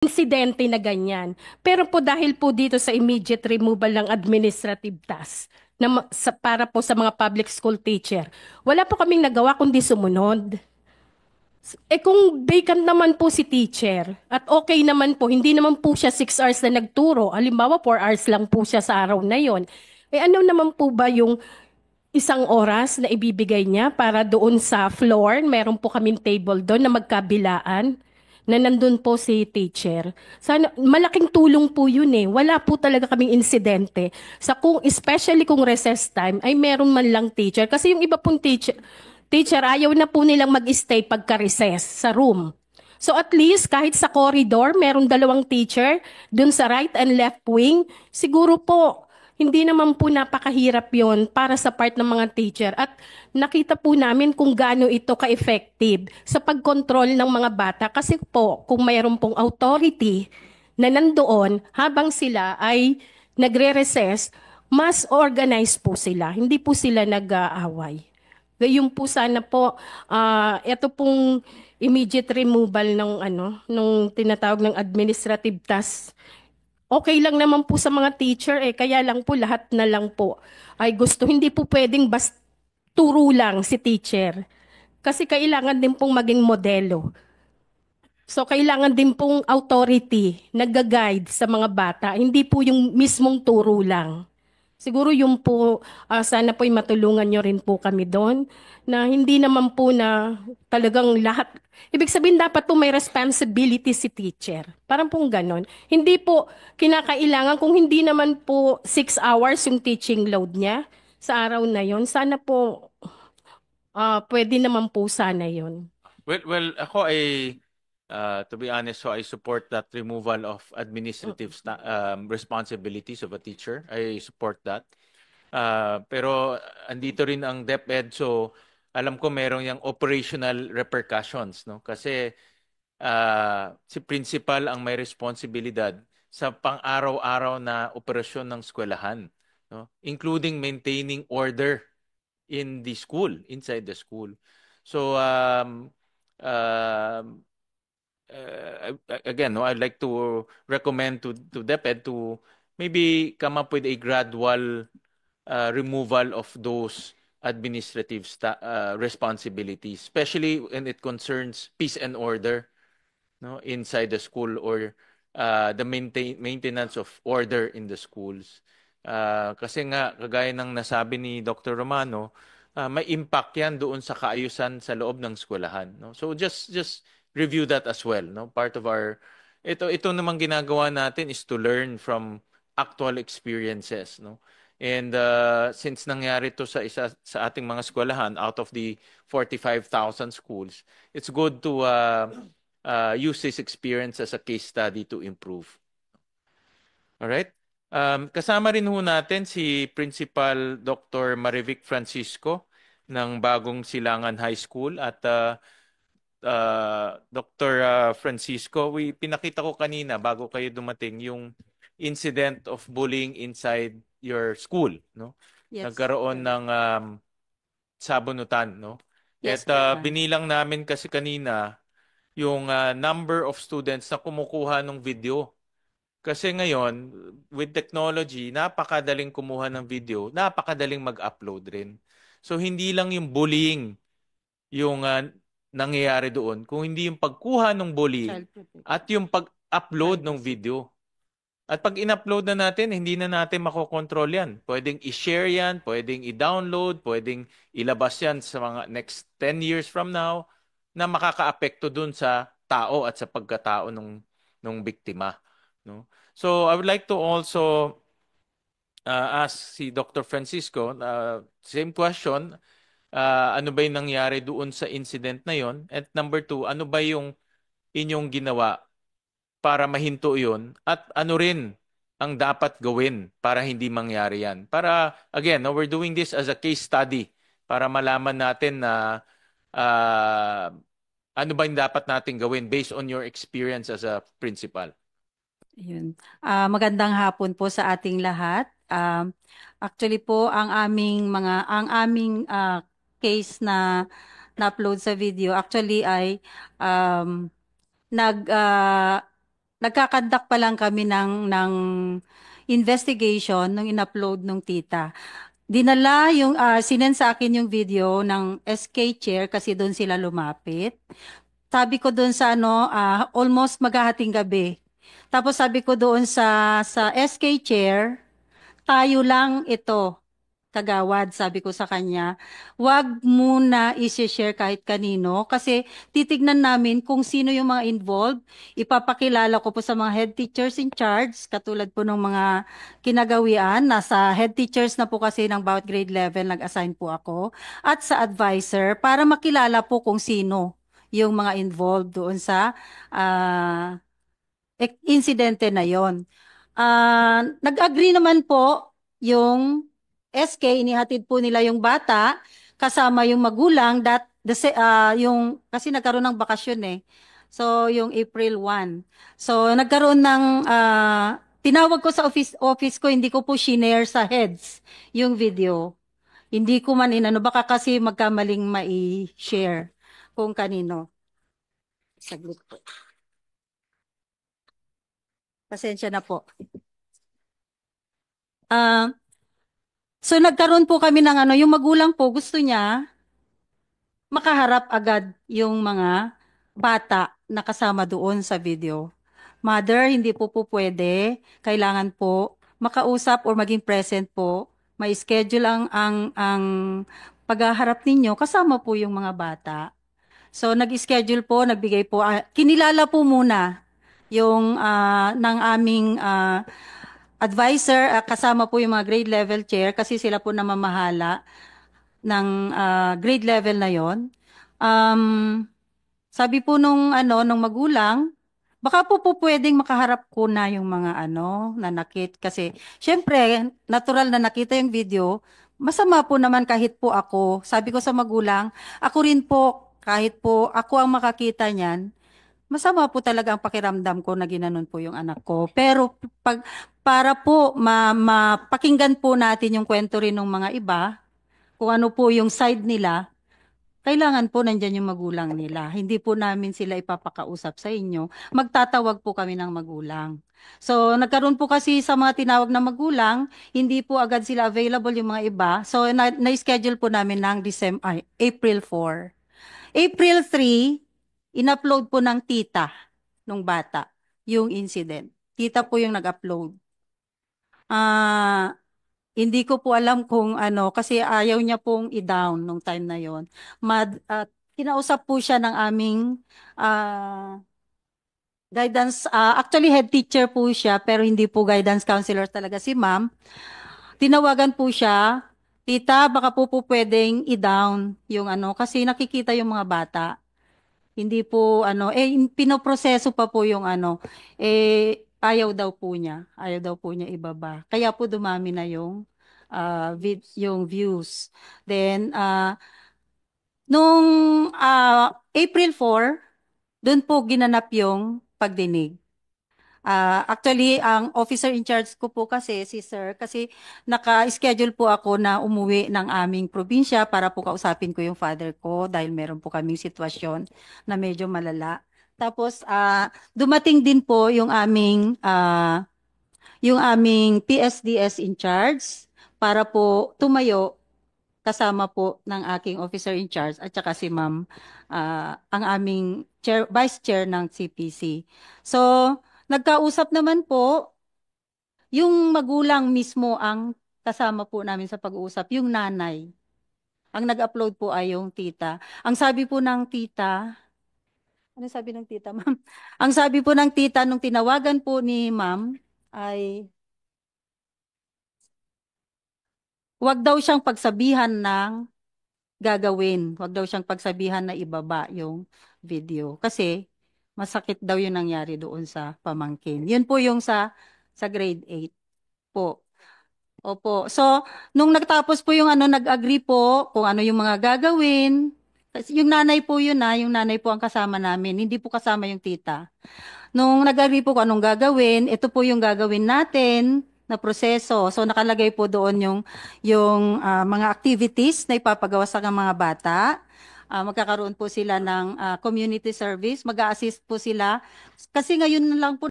insidente na ganyan. Pero po dahil po dito sa immediate removal ng administrative task para po sa mga public school teacher, wala po kaming nagawa kundi sumunod. Eh kung vacant naman po si teacher at okay naman po, hindi naman po siya 6 hours na nagturo, halimbawa 4 hours lang po siya sa araw na yon. Eh ano naman po ba yung isang oras na ibibigay niya para doon sa floor, meron po kaming table doon na magkabilaan na nandun po si teacher. Sana, malaking tulong po yun eh. Wala po talaga kaming insidente. Especially kung recess time, ay meron man lang teacher. Kasi yung iba pong teacher ayaw na po nilang mag-stay pagka-recess sa room. So at least kahit sa corridor, merong dalawang teacher dun sa right and left wing, siguro po hindi naman po napakahirap yon para sa part ng mga teacher at nakita po namin kung gaano ito ka-effective sa pagkontrol ng mga bata kasi po kung mayroon pong authority na nandoon habang sila ay nagre-recess, mas organized po sila, hindi po sila nag-aaway. Gayon po sana po, ito pong immediate removal ng nung tinatawag ng administrative task. Okay lang naman po sa mga teacher eh, kaya lang po lahat na lang po ay gusto. Hindi po pwedeng turo lang si teacher. Kasi kailangan din pong maging modelo. So kailangan din pong authority, nag-guide sa mga bata. Hindi po yung mismong turo lang. Siguro yung po, sana po'y matulungan nyo rin po kami doon na hindi naman po na talagang lahat. Ibig sabihin dapat po may responsibility si teacher. Parang pong ganon. Hindi po kinakailangan kung hindi naman po 6 hours yung teaching load niya sa araw na yon. Sana po pwede naman po sana yon. Well, ako ay, to be honest, so I support that removal of administrative responsibilities of a teacher. I support that. Pero andito rin ang DepEd, so alam ko merong yung operational repercussions, no? Kasi si principal ang may responsibilidad sa pang-araw-araw na operasyon ng eskwelahan, no? Including maintaining order in the school, inside the school. So, um, again, no, I'd like to recommend to DepEd to maybe come up with a gradual removal of those administrative responsibilities, especially when it concerns peace and order, no, inside the school, or the maintenance of order in the schools. Kasi nga, kagaya ng nasabi ni Dr. Romano, may impact yan doon sa kaayusan sa loob ng eskwelahan. No? So just review that as well. No? Part of our, ito namang ginagawa natin is to learn from actual experiences. No? And since nangyari to sa isa sa ating mga eskwelahan, out of the 45,000 schools, it's good to use this experience as a case study to improve. Alright? Kasama rin ho natin si Principal Dr. Marivic Francisco ng Bagong Silangan High School at Dr. Francisco, pinakita ko kanina bago kayo dumating yung incident of bullying inside your school, no? Yes, Nagkaroon ng sabunutan, no? yes, At binilang namin kasi kanina yung number of students na kumukuha ng video. Kasi ngayon, with technology, napakadaling kumuha ng video, napakadaling mag-upload rin. So, hindi lang yung bullying yung nangyayari doon, kung hindi yung pagkuha ng bullying child protect. at yung pag-upload ng video. At pag in-upload na natin, hindi na natin makokontrol yan. Pwedeng i-share yan, pwedeng i-download, pwedeng ilabas yan sa mga next 10 years from now na makakaapekto dun sa tao at sa pagkatao ng biktima. No? So I would like to also ask si Dr. Francisco, same question, ano ba yung nangyari doon sa incident na yon? At number two, ano ba yung inyong ginawa para mahinto yun? At ano rin ang dapat gawin para hindi mangyari yan? Para, again, no, we're doing this as a case study para malaman natin na ano ba yung dapat natin gawin based on your experience as a principal. Yun. Magandang hapon po sa ating lahat. Actually po ang aming case na na-upload sa video actually ay um, nag nagkakandak pa lang kami ng investigation nung in-upload nung tita. Dinala yung, sinend sa akin yung video ng SK chair kasi doon sila lumapit. Sabi ko doon sa ano, almost maghahating gabi. Tapos sabi ko doon sa SK chair, tayo lang ito, kagawad, sabi ko sa kanya, wag muna i-share kahit kanino kasi titignan namin kung sino yung mga involved. Ipapakilala ko po sa mga head teachers in charge, katulad po ng mga kinagawian. Nasa head teachers na po kasi ng bawat grade level nag-assign po ako at sa advisor para makilala po kung sino yung mga involved doon sa insidente na yon. Nag-agree naman po yung SK, inihatid po nila yung bata kasama yung magulang yung kasi nagkaroon ng bakasyon eh. So yung April 1. So nagkaroon ng tinawag ko sa office ko, hindi ko po shinare sa heads yung video. Hindi ko man inano, baka kasi magkamaling mai-share kung kanino. Saglit po. Pasensya na po. So nagkaroon po kami ng ano, yung magulang po gusto niya makaharap agad yung mga bata na kasama doon sa video. Mother, hindi po pwede. Kailangan po makausap or maging present po. May schedule ang paghaharap ninyo kasama po yung mga bata. So nag-schedule po, nagbigay po, kinilala po muna yung ng aming advisor, kasama po yung mga grade level chair kasi sila po namamahala ng grade level na yon. Sabi po nung magulang, baka po pwedeng makaharap ko na yung mga nanakit kasi syempre natural na nakita yung video, masama po naman kahit po ako. Sabi ko sa magulang, ako rin po kahit po ako ang makakita niyan, masama po talaga ang pakiramdam ko na ginanon po yung anak ko. Pero para po mapakinggan po natin yung kwento rin ng mga iba, kung ano po yung side nila, kailangan po nandyan yung magulang nila. Hindi po namin sila ipapakausap sa inyo. Magtatawag po kami ng magulang. So, nagkaroon po kasi sa mga tinawag na magulang, hindi po agad sila available yung mga iba. So, na-schedule po namin ng April 4. April 3, in-upload po ng tita nung bata yung incident. Tita po yung nag-upload. Hindi ko po alam kung kasi ayaw niya pong i-down nung time na yon. Kinausap po siya ng aming guidance, actually head teacher po siya pero hindi po guidance counselor talaga si ma'am. Tinawagan po siya, tita baka po pwedeng i-down yung kasi nakikita yung mga bata. Hindi po pinoproseso pa po yung ayaw daw po niya. Ayaw daw po niya ibaba. Kaya po dumami na yung yung views. Then nung April 4, doon po ginanap yung pagdinig. Actually, ang officer in charge ko po kasi si Sir, kasi naka-schedule po ako na umuwi ng aming probinsya para po kausapin ko yung father ko dahil meron po kaming sitwasyon na medyo malala. Tapos, dumating din po yung aming PSDS in charge para po tumayo kasama po ng aking officer in charge at saka si ma'am, ang aming vice chair ng CPC. So, nagkausap naman po, yung magulang mismo ang kasama po namin sa pag-uusap, yung nanay. Ang nag-upload po ay yung tita. Ang sabi po ng tita, ano sabi ng tita, ma'am? Ang sabi po ng tita nung tinawagan po ni ma'am ay wag daw siyang pagsabihan ng gagawin. Wag daw siyang pagsabihan na ibaba yung video. Kasi masakit daw yung nangyari doon sa pamangkin. Yun po yung sa grade 8 po. Opo. So, nung nagtapos po yung nag-agree po kung ano yung mga gagawin. Kasi yung nanay po yun yung nanay po ang kasama namin. Hindi po kasama yung tita. Nung nag-agree po kung anong gagawin, ito po yung gagawin natin na proseso. So nakalagay po doon yung mga activities na ipapagawa sa mga bata. Magkakaroon po sila ng community service, mag-a-assist po sila. Kasi ngayon lang po